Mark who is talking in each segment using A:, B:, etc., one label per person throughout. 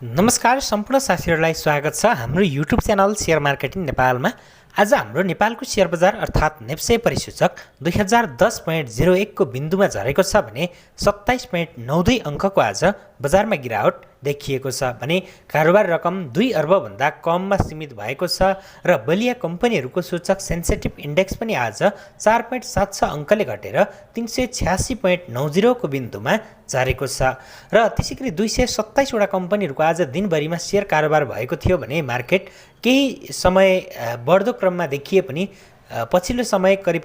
A: नमस्कार सम्पूर्ण साथीहरूलाई स्वागत छ हाम्रो युट्युब च्यानल सेयर मार्केटिङ नेपालमा। आज हाम्रो नेपालको सेयर बजार अर्थात् नेप्से परिसूचक 2010.01 को बिन्दुमा झरेको छ भने 27.92 अङ्कको आज बजारमा गिरावट देखिएको छ भने कारोबार रकम 2 अर्बभन्दा कममा सीमित भएको छ र बलिया कम्पनीहरूको सूचक सेन्सेटिभ इन्डेक्स पनि आज 4.76 अङ्कले घटेर 386.90 को बिन्दुमा झरेको छ र त्यसैगरी 227 वटा कम्पनीहरूको आज दिनभरिमा सेयर कारोबार भएको थियो भने मार्केट केही समय बढ्दो क्रममा देखिए पनि पछिल्लो समय करिब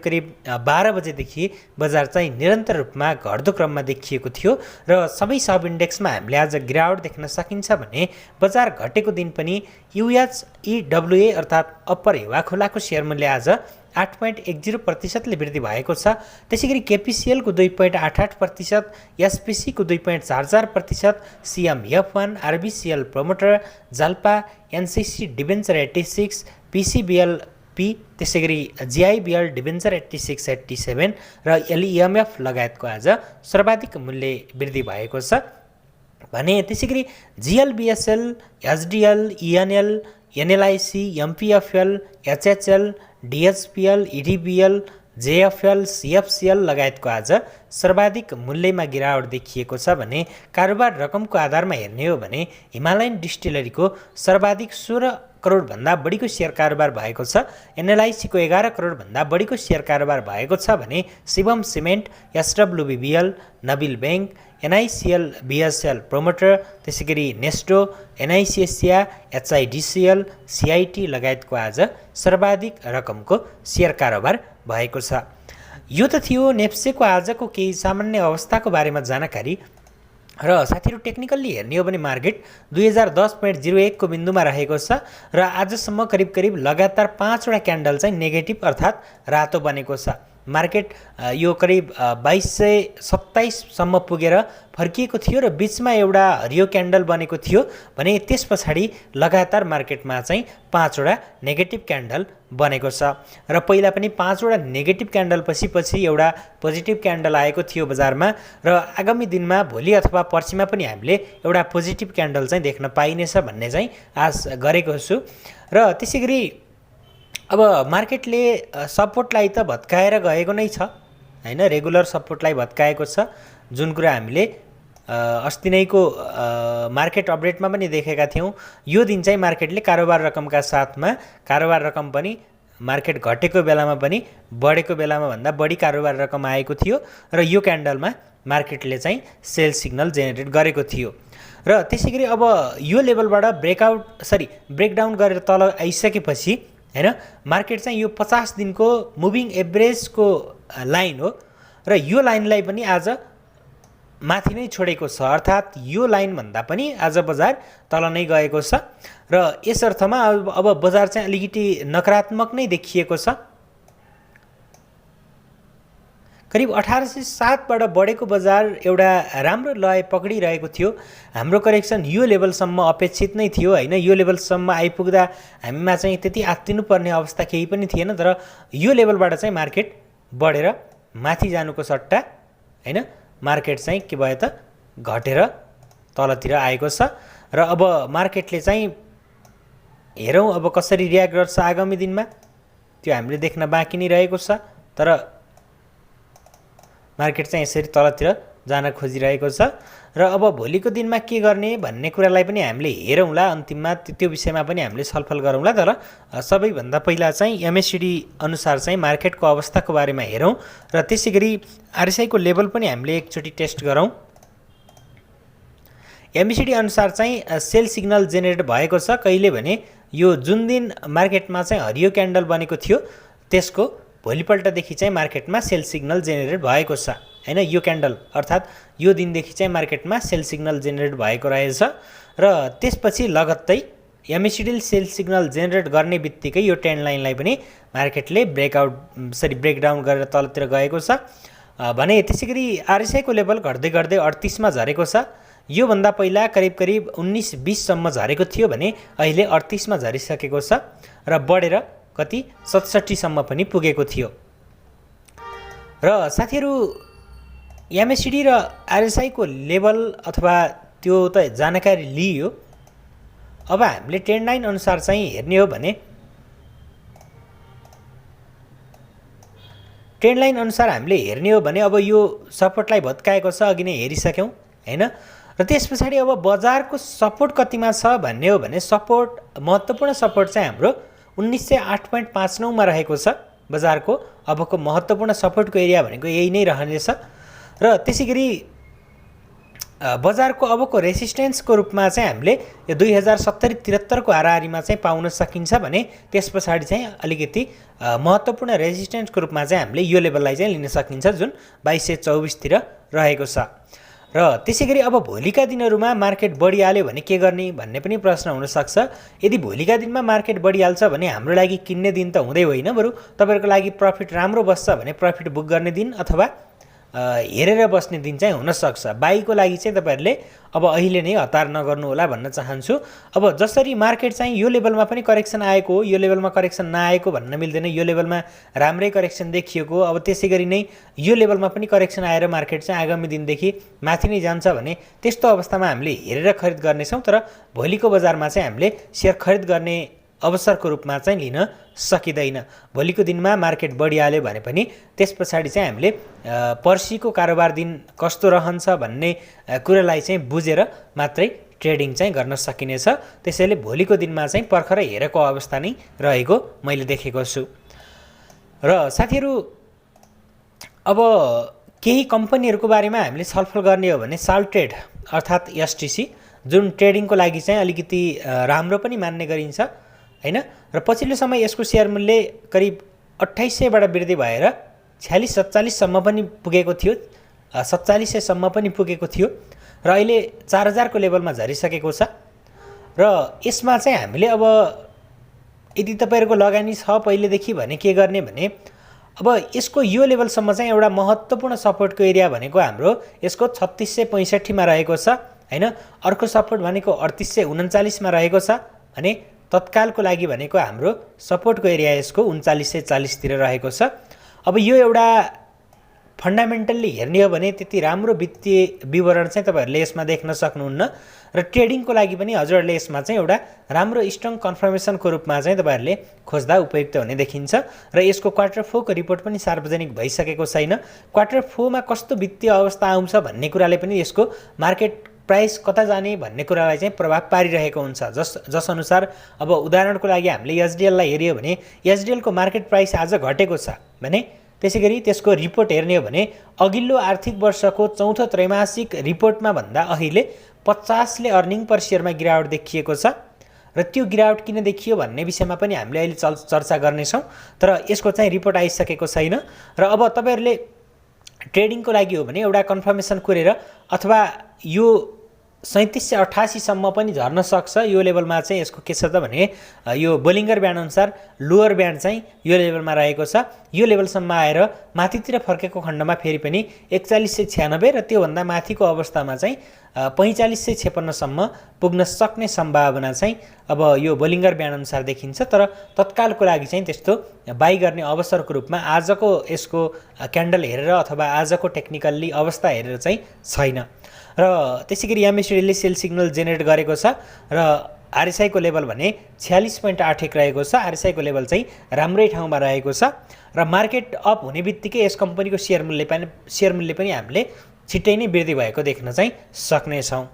A: 12 बजेदेखि बजार चाहिँ निरन्तर रूपमा घट्दो क्रममा देखिएको थियो र सबै सब इन्डेक्समा हामीले आज गिरावट देख्न सकिन्छ भने बजार घटेको दिन पनि UHEWA अर्थात् अप्पर हेवा खोलाको सेयर मूल्य आज 8.10% वृद्धि भएको छ। त्यसैगरी KPCL को 2.88%, SPC को 2.44%, CMF1, RBCL promoter, Jalpa, NCC debenture 86, PCBLP, त्यसैगरी GIBL डिबेन्चर 86-87 र LEMF लगायतको आज सर्वाधिक मूल्य वृद्धि भएको छ भने त्यसैगरी GLBSL, HDL, ENL, NLIC, MPFL, HHL, DHPL, EDBL, JFL, CFCL लगायतको आज सर्वाधिक मूल्यमा गिरावट देखिएको छ भने कारोबार रकमको आधारमा हेर्ने हो भने हिमालयन डिस्टिलरीको सर्वाधिक 16 करोडभन्दा बढीको सेयर कारोबार भएको छ। NLIC को 11 करोडभन्दा बढीको सेयर कारोबार भएको छ भने Shivam cement, SWBBL, Nabil bank, NICL BSL promoter, त्यसैगरी नेस्टो, NICSIA, HIDCL, CIT लगायतको आज सर्वाधिक रकमको सेयर कारोबार भएको छ। यो त थियो नेप्सेको आजको केही सामान्य अवस्थाको बारेमा जानकारी र साथीहरू टेक्निकल्ली हेर्ने हो भने मार्केट 2010.01 को बिन्दुमा रहेको छ र आजसम्म करिब लगातार 5 वटा क्यान्डल चाहिँ नेगेटिभ अर्थात् रातो बनेको छ। मार्केट यो करिब 2227 सम्म पुगेर फर्किएको थियो र बीचमा एउटा हरियो क्यान्डल बनेको थियो भने त्यस पछाडि लगातार मार्केटमा चाहिँ 5 वटा नेगेटिभ क्यान्डल बनेको छ र पहिला पनि 5 वटा नेगेटिभ क्यान्डल पछि एउटा पोजिटिभ क्यान्डल आएको थियो बजारमा र आगामी दिनमा भोलि अथवा पर्सिमा पनि हामीले एउटा पोजिटिभ क्यान्डल चाहिँ देख्न पाइनेछ भन्ने चाहिँ आश गरेको छु र त्यसैगरी अब मार्केटले सपोर्टलाई त भत्काएर गएको नै छ हैन, रेगुलर सपोर्टलाई भत्काएको छ जुन कुरा हामीले अस्ति नैको मार्केट अपडेटमा पनि देखेका थियौँ। यो दिन चाहिँ मार्केटले कारोबार रकमका साथमा कारोबार रकम पनि मार्केट घटेको बेलामा पनि बढेको बेलामा भन्दा बढी कारोबार रकम आएको थियो र यो क्यान्डलमा मार्केटले चाहिँ सेल सिग्नल जेनेरेट गरेको थियो र त्यसैगरी अब यो लेभलबाट ब्रेकडाउन गरेर तल आइसकेपछि हैन मार्केट चाहिँ यो 50 दिनको मुभिङ एभरेजको लाइन हो र यो लाइनलाई पनि आज माथि नै छोडेको छ अर्थात् यो लाइन भन्दा पनि आज बजार तल नै गएको छ र यस अर्थमा अब बजार चाहिँ अलिकति नकारात्मक नै देखिएको छ। करिब 1807 बाट बढेको बजार एउटा राम्रो लय पक्रिरहेको थियो। हाम्रो करेक्सन यो लेभलसम्म अपेक्षित नै थियो हैन, यो लेभलसम्म आइपुग्दा हामीमा चाहिँ त्यति आत्तिनु पर्ने अवस्था केही पनि थिएन तर यो लेभलबाट चाहिँ मार्केट बढेर माथि जानुको सट्टा हैन मार्केट चाहिँ के भयो त घटेर तलतिर आएको छ र अब मार्केटले चाहिँ हेरौँ अब कसरी रियाक्ट गर्छ आगामी दिनमा, त्यो हामीले देख्न बाँकी नै रहेको छ तर मार्केट चाहिँ यसरी तलतिर जान खोजिरहेको छ र अब भोलिको दिनमा के गर्ने भन्ने कुरालाई पनि हामीले हेरौँला, अन्तिममा त्यो विषयमा पनि हामीले छलफल गरौँला। तर सबैभन्दा पहिला चाहिँ MACD अनुसार चाहिँ मार्केटको अवस्थाको बारेमा हेरौँ र त्यसैगरी RSI को लेभल पनि हामीले एकचोटि टेस्ट गरौँ। MACD अनुसार चाहिँ सेल सिग्नल जेनेरेट भएको छ कहिले भने यो जुन दिन मार्केटमा चाहिँ हरियो क्यान्डल बनेको थियो त्यसको भोलिपल्टदेखि चाहिँ मार्केटमा सेल सिग्नल जेनेरेट भएको छ हैन, यो क्यान्डल अर्थात् यो दिनदेखि चाहिँ मार्केटमा सेल सिग्नल जेनेरेट भएको रहेछ र त्यसपछि लगत्तै MACD सेल सिग्नल जेनेरेट गर्ने बित्तिकै यो ट्रेन्ड लाइनलाई पनि मार्केटले ब्रेकडाउन गरेर तलतिर गएको छ भने त्यसैगरी RSI को लेभल घट्दै 38 मा झरेको छ। यो भन्दा पहिला करिब 19-20 सम्म झरेको थियो भने अहिले 38 मा झरिसकेको छ र बढेर कति 67 सम्म पनि पुगेको थियो र साथीहरू MACD र RSI को लेभल अथवा त्यो त जानकारी लियो अब हामीले ट्रेन्ड लाइन अनुसार चाहिँ हेर्ने हो भने ट्रेन्ड लाइन अनुसार हामीले हेर्ने हो भने अब यो सपोर्टलाई भत्काएको छ, अघि नै हेरिसक्यौँ हैन। र त्यस पछाडि अब बजारको सपोर्ट कतिमा छ भन्ने हो भने सपोर्ट महत्त्वपूर्ण सपोर्ट चाहिँ हाम्रो 1908.59 मा रहेको छ। बजारको अबको महत्त्वपूर्ण सपोर्टको एरिया भनेको यही नै रहनेछ। र त्यसैगरी बजारको अबको रेसिस्टेन्सको रूपमा चाहिँ हामीले यो 2070-73 को हाराहारीमा चाहिँ पाउन सकिन्छ भने त्यस पछाडि चाहिँ अलिकति महत्त्वपूर्ण रेसिस्टेन्सको रूपमा चाहिँ हामीले यो लेभललाई चाहिँ लिन सकिन्छ जुन 2224 तिर रहेको छ। र त्यसैगरी अब भोलिका दिनहरूमा मार्केट बढिहाल्यो भने के गर्ने भन्ने पनि प्रश्न हुनसक्छ। यदि भोलिका दिनमा मार्केट बढिहाल्छ भने हाम्रो लागि किन्ने दिन त हुँदै होइन, बरु तपाईँहरूको लागि प्रफिट राम्रो बस्छ भने प्रफिट बुक गर्ने दिन अथवा हेरेर बस्ने दिन चाहिँ हुनसक्छ। बाईको लागि चाहिँ तपाईँहरूले अब अहिले नै हतार नगर्नु होला भन्न चाहन्छु। अब जसरी मार्केट चाहिँ यो लेभलमा पनि करेक्सन आएको हो, यो लेभलमा करेक्सन नआएको भन्न मिल्दैन, यो लेभलमा राम्रै करेक्सन देखिएको, अब त्यसै गरी नै यो लेभलमा पनि करेक्सन आएर मार्केट चाहिँ आगामी दिनदेखि माथि नै जान्छ भने त्यस्तो अवस्थामा हामीले हेरेर खरिद गर्नेछौँ। तर भोलिको बजारमा चाहिँ हामीले सेयर खरिद गर्ने अवसरको रूपमा चाहिँ लिन सकिँदैन। भोलिको दिनमा मार्केट बढिहाल्यो भने पनि त्यस पछाडि चाहिँ हामीले पर्सिको कारोबार दिन कस्तो रहन्छ भन्ने कुरालाई चाहिँ बुझेर मात्रै ट्रेडिङ चाहिँ गर्न सकिनेछ। त्यसैले भोलिको दिनमा चाहिँ पर्खर हेरेको अवस्था नै रहेको मैले देखेको छु। र साथीहरू अब केही कम्पनीहरूको बारेमा हामीले छलफल गर्ने हो भने साल्ट्रेड अर्थात् एसटिसी जुन ट्रेडिङको लागि चाहिँ अलिकति राम्रो पनि मान्ने गरिन्छ हैन। र पछिल्लो समय यसको सेयर मूल्य करिब 2800 बाट वृद्धि भएर 46-47 सम्म पनि पुगेको थियो, 4700 सम्म पनि पुगेको थियो र अहिले 4000 को लेभलमा झरिसकेको छ। र यसमा चाहिँ हामीले अब यदि तपाईहरुको लगानी छ पहिलेदेखि भने के गर्ने भने अब यसको यो लेभलसम्म चाहिँ एउटा महत्त्वपूर्ण सपोर्टको एरिया भनेको हाम्रो यसको 3665 मा रहेको छ हैन। अर्को सपोर्ट भनेको 3839 मा रहेको छ भने तत्कालको लागि भनेको हाम्रो सपोर्टको एरिया यसको 3940 तिर रहेको छ। अब यो एउटा फन्डामेन्टल्ली हेर्ने हो भने त्यति राम्रो वित्तीय विवरण चाहिँ तपाईहरुले यसमा देख्न सक्नुहुन्न र ट्रेडिङको लागि पनि हजुरहरुले यसमा चाहिँ एउटा राम्रो स्ट्रङ कन्फर्मेसनको रूपमा चाहिँ तपाईहरुले खोज्दा उपयुक्त हुने देखिन्छ। र यसको क्वार्टर 4 को रिपोर्ट पनि सार्वजनिक भइसकेको छैन। क्वार्टर 4 मा कस्तो वित्तीय अवस्था आउँछ भन्ने कुराले पनि यसको मार्केट प्राइस कता जाने भन्ने कुरालाई चाहिँ प्रभाव पारिरहेको हुन्छ। जस अनुसार अब उदाहरणको लागि हामीले एसडिएल लाई हेर्यो भने एसडिएल को मार्केट प्राइस आज घटेको छ भने त्यसैगरी त्यसको रिपोर्ट हेर्ने हो भने अघिल्लो आर्थिक वर्षको चौथो त्रैमासिक रिपोर्टमा भन्दा अहिले 50 ले अर्निङ पर शेयरमा गिरावट देखिएको छ। र त्यो गिरावट किन देखियो भन्ने विषयमा पनि हामीले अहिले चर्चा गर्नेछौँ। तर यसको चाहिँ रिपोर्ट आइसकेको छैन। र अब तपाईहरुले ट्रेडिङको लागि हो भने एउटा कन्फर्मेसन कुरेर अथवा यो 3788 सम्म पनि झर्न सक्छ। यो लेभलमा चाहिँ यसको के छ त भने यो बोलिङ्गर ब्यान्ड अनुसार लोअर ब्यान्ड चाहिँ यो लेभलमा रहेको छ। यो लेभलसम्म आएर माथितिर फर्केको खण्डमा फेरि पनि 4196 र त्यो भन्दा माथिको अवस्थामा चाहिँ 4556 सम्म पुग्न सक्ने सम्भावना चाहिँ अब यो बोलिङ्गर ब्यान्ड अनुसार देखिन्छ। तर तत्कालको लागि चाहिँ त्यस्तो बाइ गर्ने अवसरको रूपमा आजको यसको क्यान्डल हेरेर अथवा आजको टेक्निकल्ली अवस्था हेरेर चाहिँ छैन। र त्यसैगरी एमएससीडीले सेल सिग्नल जेनेरेट गरेको छ र आरएसआई को लेभल भने 46.81 रहेको छ। आरएसआई को लेभल चाहिँ राम्रै ठाउँमा रहेको छ र मार्केट अप हुने बित्तिकै यस कम्पनीको शेयर मूल्य पनि हामीले छिट्टै नै वृद्धि भएको देख्न चाहिँ सक्नेछौँ।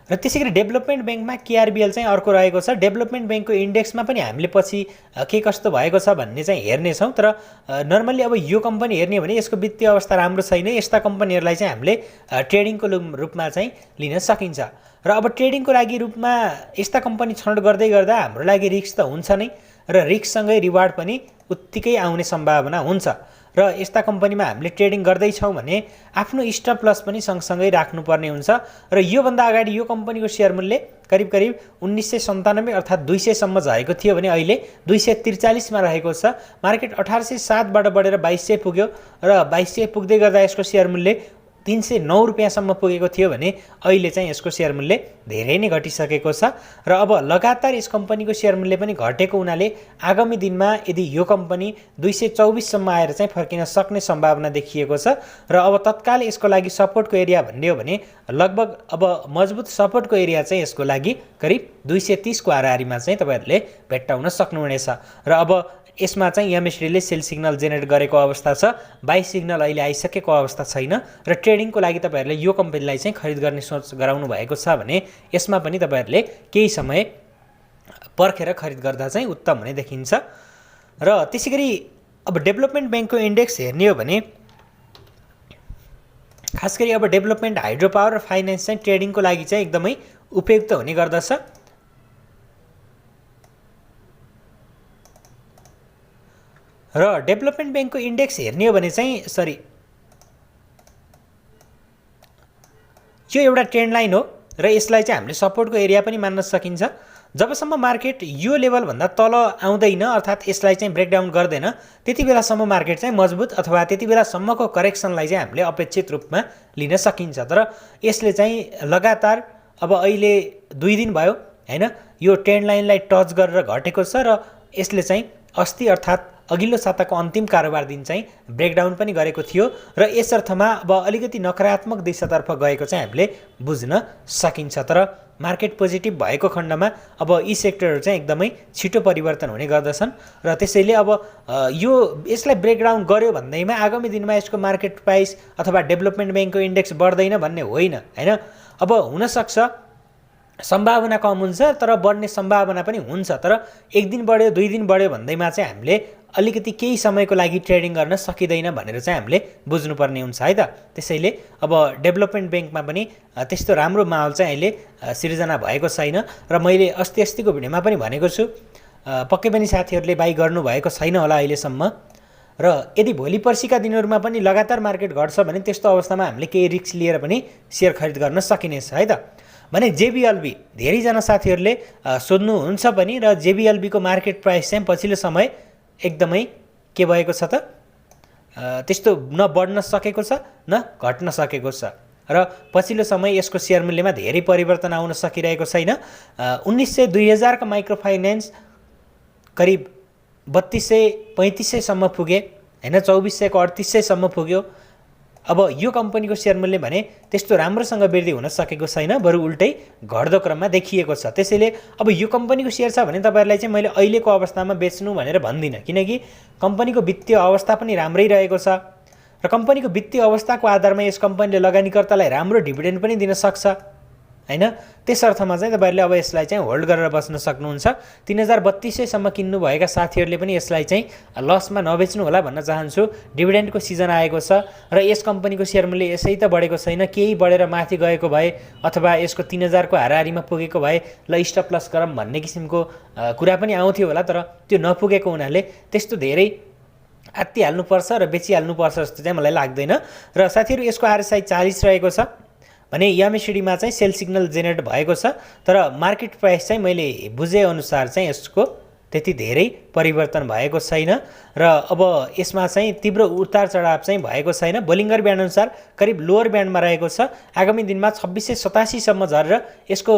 A: र त्यसैगरी डेभलपमेन्ट ब्याङ्कमा केआरबिएल चाहिँ अर्को रहेको छ। डेभलपमेन्ट ब्याङ्कको इन्डेक्समा पनि हामीले पछि के कस्तो भएको छ भन्ने चाहिँ हेर्नेछौँ। तर नर्मल्ली अब यो कम्पनी हेर्ने भने यसको वित्तीय अवस्था राम्रो छैन। यस्ता कम्पनीहरूलाई चाहिँ हामीले ट्रेडिङको रूपमा चाहिँ लिन सकिन्छ। र अब ट्रेडिङको लागि रूपमा यस्ता कम्पनी छनौट गर्दै गर्दा हाम्रो लागि रिस्क त हुन्छ नै र रिस्कसँगै रिवार्ड पनि उत्तिकै आउने सम्भावना हुन्छ। र यस्ता कम्पनीमा हामीले ट्रेडिङ गर्दैछौँ भने आफ्नो स्टप लस पनि सँगसँगै राख्नुपर्ने हुन्छ। र योभन्दा अगाडि यो कम्पनीको सेयर मूल्य करिब 1997 अर्थात् 200 सम्म झरेको थियो भने अहिले 243 मा रहेको छ। मार्केट 1807 बाट बढेर 2200 पुग्यो र 2200 पुग्दै गर्दा यसको सेयर मूल्य 309 रुपियाँसम्म पुगेको थियो भने अहिले चाहिँ यसको सेयर मूल्य धेरै नै घटिसकेको छ र अब लगातार यस कम्पनीको सेयर मूल्य पनि घटेको हुनाले आगामी दिनमा यदि यो कम्पनी 224 सम्म आएर चाहिँ फर्किन सक्ने सम्भावना देखिएको छ र अब तत्काल यसको लागि सपोर्टको एरिया भन्ने हो भने लगभग अब मजबुत सपोर्टको एरिया चाहिँ यसको लागि करिब 230 को हाराहारीमा चाहिँ तपाईहरुले भेट्टाउन सक्नुहुनेछ र अब यसमा चाहिँ एमएसडीले सेल सिग्नल जेनेरेट गरेको अवस्था छ, बाई सिग्नल अहिले आइसकेको अवस्था छैन र ट्रेडिङको लागि तपाईहरुले यो कम्पनीलाई चाहिँ खरिद गर्ने सोच गराउनु भएको छ भने यसमा पनि तपाईहरुले केही समय पर्खेर खरिद गर्दा चाहिँ उत्तम हुने देखिन्छ। र त्यसैगरी अब डेभलपमेन्ट बैंकको इन्डेक्स हेर्ने हो भने खास गरी अब डेभलपमेन्ट हाइड्रो पावर र फाइनान्स चाहिँ ट्रेडिङको लागि चाहिँ एकदमै उपयुक्त हुने गर्दछ। र डेभलपमेन्ट बैंकको इन्डेक्स हेर्ने हो भने चाहिँ यो एउटा ट्रेन्ड लाइन हो र यसलाई चाहिँ हामीले सपोर्टको एरिया पनि मान्न सकिन्छ। जबसम्म मार्केट यो लेभलभन्दा तल आउँदैन अर्थात् यसलाई चाहिँ ब्रेकडाउन गर्दैन त्यति बेलासम्म मार्केट चाहिँ मजबुत अथवा त्यति बेलासम्मको करेक्सनलाई चाहिँ हामीले अपेक्षित रूपमा लिन सकिन्छ। तर यसले चाहिँ लगातार अब अहिले 2 दिन भयो हैन यो ट्रेन्ड लाइनलाई टच गरेर घटेको छ र यसले चाहिँ अस्ति अर्थात् अघिल्लो साताको अन्तिम कारोबार दिन चाहिँ ब्रेकडाउन पनि गरेको थियो र यस अर्थमा अब अलिकति नकारात्मक दिशातर्फ गएको चाहिँ हामीले बुझ्न सकिन्छ। तर मार्केट पोजिटिभ भएको खण्डमा अब यी सेक्टरहरू चाहिँ एकदमै छिटो परिवर्तन हुने गर्दछन् र त्यसैले अब यसलाई ब्रेकडाउन गर्यो भन्दैमा आगामी दिनमा यसको मार्केट प्राइस अथवा डेभलपमेन्ट बैंकको इन्डेक्स बढ्दैन भन्ने होइन हैन। अब हुन सक्छ सम्भावना कम हुन्छ तर बढ्ने सम्भावना पनि हुन्छ, तर एक दिन बढ्यो 2 दिन बढ्यो भन्दैमा चाहिँ हामीले अलिकति केही समयको लागि ट्रेडिङ गर्न सकिँदैन भनेर चाहिँ हामीले बुझ्नुपर्ने हुन्छ है त। त्यसैले अब डेभलपमेन्ट बैंकमा पनि त्यस्तो राम्रो माहौल चाहिँ अहिले सिर्जना भएको छैन र मैले अस्तिको भिडियोमा पनि भनेको छु पक्कै पनि साथीहरूले बाइ गर्नुभएको छैन होला अहिलेसम्म र यदि भोलि पर्सिका दिनहरूमा पनि लगातार मार्केट घट्छ भने त्यस्तो अवस्थामा हामीले केही रिस्क लिएर पनि सेयर खरिद गर्न सकिनेछ है त। भने जेबीएलबी धेरैजना साथीहरूले सोध्नुहुन्छ पनि र जेबीएलबी को मार्केट प्राइस चाहिँ पछिल्लो समय एकदमै के भएको छ त त्यस्तो न बढ्न सकेको छ न घट्न सकेको छ र पछिल्लो समय यसको सेयर मूल्यमा धेरै परिवर्तन आउन सकिरहेको छैन। 2000 का माइक्रो फाइनान्स करिब 3200-3500 सम्म पुगे हैन, 2400 को 3800 सम्म पुग्यो। अब यो कम्पनीको सेयर मूल्य भने त्यस्तो राम्रोसँग वृद्धि हुन सकेको छैन, बरु उल्टै घट्दो क्रममा देखिएको छ। त्यसैले अब यो कम्पनीको सेयर छ भने तपाईहरुलाई चाहिँ मैले अहिलेको अवस्थामा बेच्नु भनेर भन्दिनँ, किनकि कम्पनीको वित्तीय अवस्था पनि राम्रै रहेको छ र कम्पनीको वित्तीय अवस्थाको आधारमा यस कम्पनीले लगानीकर्तालाई राम्रो डिभिडेन्ड पनि दिन सक्छ हैन। त्यस अर्थमा चाहिँ तपाईहरुले अब यसलाई चाहिँ होल्ड गरेर बस्न सक्नुहुन्छ। 3032 सम्म किन्नु भएका साथीहरूले पनि यसलाई चाहिँ लसमा नबेच्नु होला भन्न चाहन्छु। डिभिडेन्डको सिजन आएको छ र यस कम्पनीको सेयर मूल्य यसै त बढेको छैन, केही बढेर माथि गएको भए अथवा यसको 3000 को हाराहारीमा पुगेको भए ल स्टप लस गरम भन्ने किसिमको कुरा पनि आउँथ्यो होला, तर त्यो नपुगेको हुनाले त्यस्तो धेरै आत्तिहाल्नुपर्छ र बेचिहाल्नुपर्छ जस्तो चाहिँ मलाई लाग्दैन। र साथीहरू यसको आरएसआई 40 रहेको छ भने एमएसडीमा चाहिँ सेल सिग्नल जेनेरेट भएको छ, तर मार्केट प्राइस चाहिँ मैले बुझे अनुसार चाहिँ यसको त्यति धेरै परिवर्तन भएको छैन र अब यसमा चाहिँ तीव्र उतार चढाव चाहिँ भएको छैन। बोलिङ्गर ब्यान्ड अनुसार करिब लोअर ब्यान्डमा रहेको छ। आगामी दिनमा 2687 सम्म झरेर यसको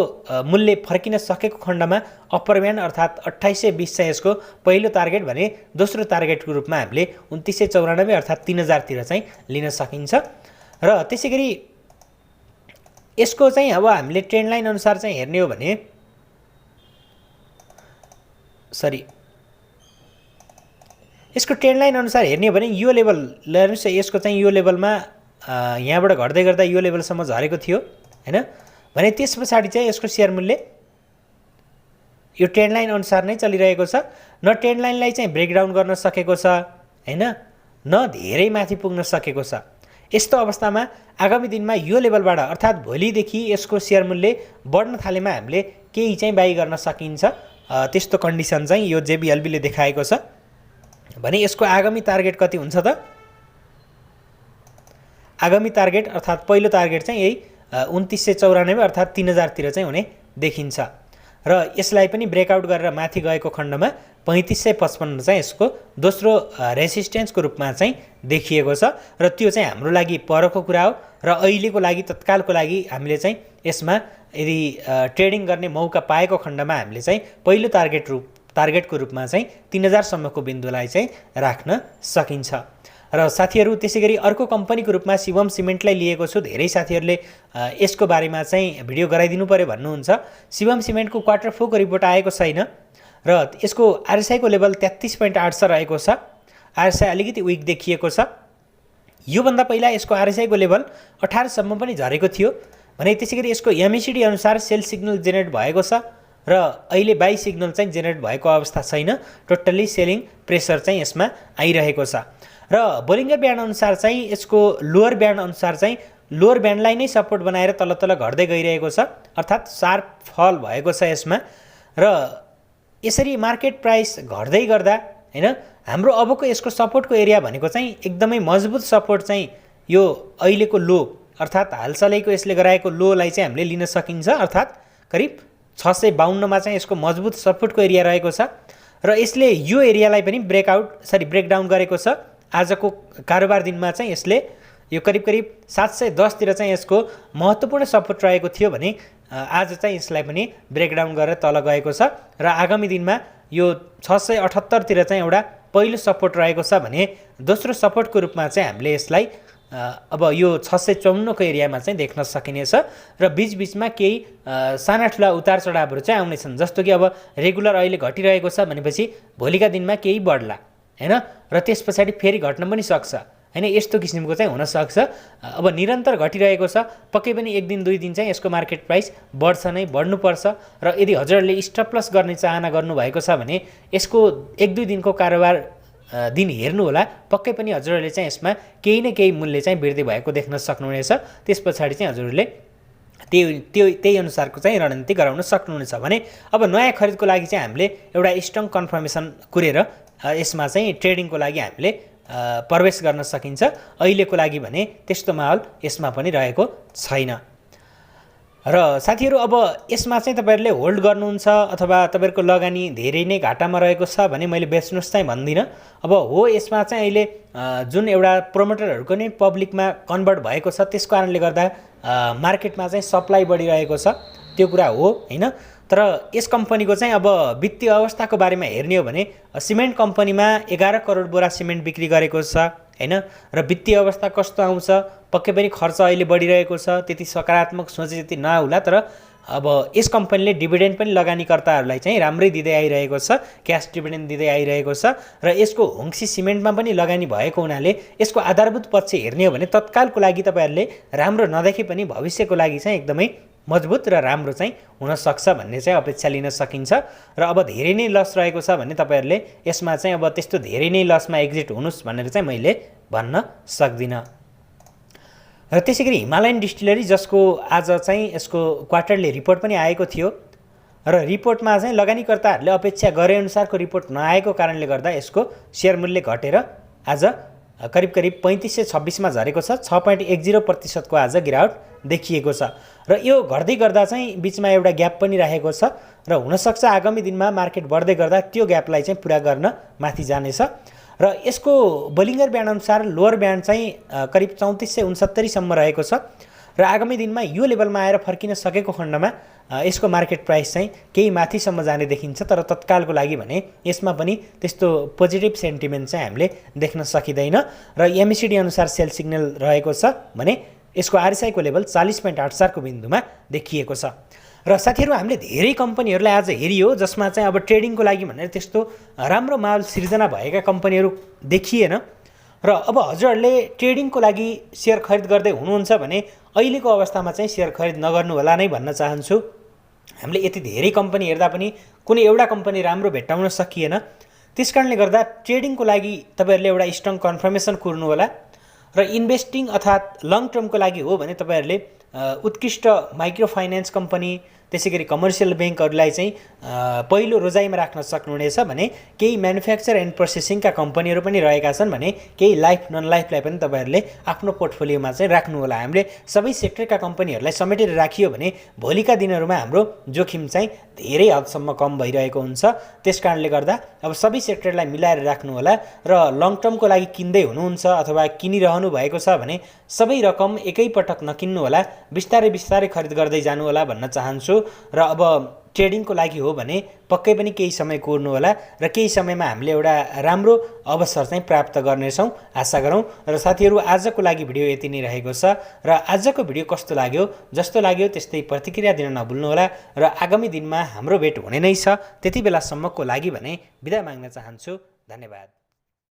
A: मूल्य फर्किन सकेको खण्डमा अप्पर ब्यान्ड अर्थात् 2820 चाहिँ यसको पहिलो टार्गेट भने दोस्रो टार्गेटको रूपमा हामीले 2994 अर्थात् 3000 तिर चाहिँ लिन सकिन्छ। र त्यसैगरी यसको चाहिँ अब हामीले ट्रेन्ड लाइन अनुसार चाहिँ हेर्ने हो भने यसको ट्रेन्ड लाइन अनुसार हेर्ने हो भने यो लेभल हेर्नुस्, यसको चाहिँ यो लेभलमा यहाँबाट घट्दै गर्दा यो लेभलसम्म झरेको थियो हैन। भने त्यस पछाडि चाहिँ यसको सेयर मूल्य यो ट्रेन्ड लाइन अनुसार नै चलिरहेको छ। न ट्रेन्ड लाइनलाई चाहिँ ब्रेकडाउन गर्न सकेको छ हैन, न धेरै माथि पुग्न सकेको छ। यस्तो अवस्थामा आगामी दिनमा यो लेभलबाट अर्थात् भोलिदेखि यसको सेयर मूल्य बढ्न थालेमा हामीले केही चाहिँ बाइ गर्न सकिन्छ। त्यस्तो कन्डिसन चाहिँ यो जेबीएलबीले देखाएको छ। भने यसको आगामी टार्गेट कति हुन्छ त? आगामी टार्गेट अर्थात् पहिलो टार्गेट चाहिँ यही 2994 अर्थात् 3000 तिर चाहिँ हुने देखिन्छ। र यसलाई पनि ब्रेकआउट गरेर माथि गएको खण्डमा 3555 चाहिँ यसको दोस्रो रेसिस्टेन्सको रूपमा चाहिँ देखिएको छ र त्यो चाहिँ हाम्रो लागि परको कुरा हो र अहिलेको लागि तत्कालको लागि हामीले चाहिँ यसमा यदि ट्रेडिङ गर्ने मौका पाएको खण्डमा हामीले चाहिँ पहिलो टार्गेटको रूपमा चाहिँ 3000 सम्मको बिन्दुलाई चाहिँ राख्न सकिन्छ। र साथीहरू त्यसैगरी अर्को कम्पनीको रूपमा शिवम सिमेन्टलाई लिएको छु। धेरै साथीहरूले यसको बारेमा चाहिँ भिडियो गराइदिनु पर्यो भन्नुहुन्छ। शिवम सिमेन्टको क्वार्टर 4 को रिपोर्ट आएको छैन र यसको आरएसआई को लेभल 33.8 रहेको छ। आरएसआई अलिकति विक देखिएको छ। योभन्दा पहिला यसको आरएसआई को लेभल 18 सम्म पनि झरेको थियो भने त्यसैगरी यसको एमएसिडी अनुसार सेल सिग्नल जेनेरेट भएको छ र अहिले बाई सिग्नल चाहिँ जेनेरेट भएको अवस्था छैन। टोटल्ली सेलिङ प्रेसर चाहिँ यसमा आइरहेको छ र बोलिङ्गर ब्यान्ड अनुसार चाहिँ यसको लोअर ब्यान्ड अनुसार चाहिँ लोअर ब्यान्डलाई नै सपोर्ट बनाएर तल तल घट्दै गइरहेको छ, अर्थात् शार्प फल भएको छ यसमा। र यसरी मार्केट प्राइस घट्दै गर्दा हैन हाम्रो अबको यसको सपोर्टको एरिया भनेको चाहिँ एकदमै मजबुत सपोर्ट चाहिँ यो अहिलेको लो अर्थात् हालसालैको यसले गराएको लोलाई चाहिँ हामीले लिन सकिन्छ, अर्थात् करिब 652 मा चाहिँ यसको मजबुत सपोर्टको एरिया रहेको छ र यसले यो एरियालाई पनि ब्रेकडाउन गरेको छ। आजको कारोबार दिनमा चाहिँ यसले यो करिब 710 तिर चाहिँ यसको महत्त्वपूर्ण सपोर्ट रहेको थियो भने आज चाहिँ यसलाई पनि ब्रेकडाउन गरेर तल गएको छ र आगामी दिनमा यो 678 तिर चाहिँ एउटा पहिलो सपोर्ट रहेको छ भने दोस्रो सपोर्टको रूपमा चाहिँ हामीले यसलाई अब यो 654 को एरियामा चाहिँ देख्न सकिनेछ र बीचबीचमा केही साना ठुला उतार चढावहरू चाहिँ आउनेछन्। जस्तो कि अब रेगुलर अहिले घटिरहेको छ भनेपछि भोलिका दिनमा केही बढ्ला हैन र त्यस पछाडि फेरि घट्न पनि सक्छ हैन, यस्तो किसिमको चाहिँ हुन सक्छ। अब निरन्तर घटिरहेको छ, पक्कै पनि एक दिन दुई दिन चाहिँ यसको मार्केट प्राइस बढ्छ नै, बढ्नुपर्छ र यदि हजुरहरूले स्टप लस गर्ने चाहना गर्नुभएको छ भने यसको एक दुई दिनको कारोबार दिन हेर्नु होला, पक्कै पनि हजुरहरूले चाहिँ यसमा केही न केही मूल्य चाहिँ वृद्धि भएको देख्न सक्नुहुनेछ। त्यस पछाडि चाहिँ हजुरहरूले त्यही अनुसारको चाहिँ रणनीति गराउन सक्नुहुनेछ भने अब नयाँ खरिदको लागि चाहिँ हामीले एउटा स्ट्रङ कन्फर्मेसन कुरेर यसमा चाहिँ ट्रेडिङको लागि हामीले प्रवेश गर्न सकिन्छ। अहिलेको लागि भने त्यस्तो माहौल यसमा पनि रहेको छैन। र साथीहरू अब यसमा चाहिँ तपाईहरुले होल्ड गर्नुहुन्छ अथवा तपाईहरुको लगानी धेरै नै घाटामा रहेको छ भने मैले बेच्नुस् चाहिँ भन्दिनँ। अब हो यसमा चाहिँ अहिले जुन एउटा प्रोमोटरहरुको नै पब्लिकमा कन्भर्ट भएको छ त्यसको कारणले गर्दा मार्केटमा चाहिँ सप्लाई बढिरहेको छ, त्यो कुरा हो हैन। तर यस कम्पनीको चाहिँ अब वित्तीय अवस्थाको बारेमा हेर्ने हो भने सिमेन्ट कम्पनीमा 11 करोड बोरा सिमेन्ट बिक्री गरेको छ हैन र वित्तीय अवस्था कस्तो आउँछ, पक्कै पनि खर्च अहिले बढिरहेको छ, त्यति सकारात्मक सोचे जति नहोला। तर अब यस कम्पनीले डिभिडेन्ड पनि लगानीकर्ताहरूलाई चाहिँ राम्रै दिँदै आइरहेको छ, क्याश डिभिडेन्ड दिँदै आइरहेको छ र यसको होङसी सिमेन्टमा पनि लगानी भएको हुनाले यसको आधारभूत पक्ष हेर्ने हो भने तत्कालको लागि तपाईहरुले राम्रो नदेखे पनि भविष्यको लागि चाहिँ एकदमै मजबुत र राम्रो चाहिँ हुन सक्छ भन्ने चाहिँ अपेक्षा लिन सकिन्छ। र अब धेरै नै लस रहेको छ भने तपाईहरुले यसमा चाहिँ अब त्यस्तो धेरै नै लसमा एक्जिट हुनुस् भनेर चाहिँ मैले भन्न सक्दिनँ। र त्यसैगरी हिमालयन डिस्टिलरी जसको आज चाहिँ यसको क्वार्टरली रिपोर्ट पनि आएको थियो र रिपोर्टमा चाहिँ लगानीकर्ताहरूले अपेक्षा गरे अनुसारको रिपोर्ट नआएको कारणले गर्दा यसको शेयर मूल्य घटेर आज करिब 3526 मा झरेको छ। 6.10% को आज गिरावट देखिएको छ र यो घट्दै गर्दा चाहिँ बीचमा एउटा ग्याप पनि राखेको छ र हुन सक्छ आगामी दिनमा मार्केट बढ्दै गर्दा त्यो ग्यापलाई चाहिँ पूरा गर्न माथि जानेछ। र यसको बोलिङ्गर ब्यान्ड अनुसार लोअर ब्यान्ड चाहिँ करिब 3469 सम्म रहेको छ र आगामी दिनमा यो लेभलमा आएर फर्किन सकेको खण्डमा यसको मार्केट प्राइस चाहिँ केही माथिसम्म जाने देखिन्छ। तर तत्कालको लागि भने यसमा पनि त्यस्तो पोजिटिभ सेन्टिमेन्ट चाहिँ हामीले देख्न सकिँदैन र एमएसिडी अनुसार सेल सिग्नल रहेको छ भने यसको आरएसआई को लेभल 40.84 को बिन्दुमा देखिएको छ। र साथीहरू हामीले धेरै कम्पनीहरूलाई आज हेरियो जसमा चाहिँ अब ट्रेडिङको लागि भनेर त्यस्तो राम्रो माल सिर्जना भएका कम्पनीहरू देखिएन र अब हजुरहरूले ट्रेडिङको लागि शेयर खरिद गर्दै हुनुहुन्छ भने अहिलेको अवस्थामा चाहिँ शेयर खरिद नगर्नु होला नै भन्न चाहन्छु। हामीले यति धेरै कम्पनी हेर्दा पनि कुनै एउटा कम्पनी राम्रो भेट्टाउन सकिएन, त्यसकारणले गर्दा ट्रेडिङको लागि तपाईहरुले एउटा स्ट्रङ कन्फर्मेसन कुर्नु होला र इन्भेस्टिङ अर्थात् लङ टर्मको लागि हो भने तपाईहरुले उत्कृष्ट माइक्रो फाइनान्स कम्पनी त्यसैगरी कमर्सियल बैंकहरूलाई चाहिँ पहिलो रोजाइमा राख्न सक्नुहुनेछ भने केही म्यानुफ्याक्चर एन्ड प्रोसेसिङका कम्पनीहरू पनि रहेका छन् भने केही लाइफ नन लाइफलाई पनि तपाईहरुले आफ्नो पोर्टफोलियोमा चाहिँ राख्नु होला। हामीले सबै सेक्टरका कम्पनीहरूलाई समेटेर राखियो भने भोलिका दिनहरूमा हाम्रो जोखिम चाहिँ धेरै हदसम्म कम भइरहेको हुन्छ। त्यसकारणले गर्दा अब सबै सेक्टरलाई मिलाएर राख्नु होला र लङ टर्मको लागि किन्दै हुनुहुन्छ अथवा किनिरहनु भएको छ भने सबै रकम एकैपटक नकिन्नु होला, बिस्तारै बिस्तारै खरिद गर्दै जानु होला भन्न चाहन्छु। र अब ट्रेडिङको लागि हो भने पक्कै पनि केही समय कोर्नु होला र केही समयमा हामीले एउटा राम्रो अवसर चाहिँ प्राप्त गर्नेछौँ, आशा गरौँ। र साथीहरू, आजको लागि भिडियो यति नै रहेको छ र आजको भिडियो कस्तो लाग्यो, जस्तो लाग्यो त्यस्तै प्रतिक्रिया दिन नभुल्नुहोला र आगामी दिनमा हाम्रो भेट हुने नै छ। त्यति बेलासम्मको लागि भने बिदा माग्न चाहन्छु। धन्यवाद।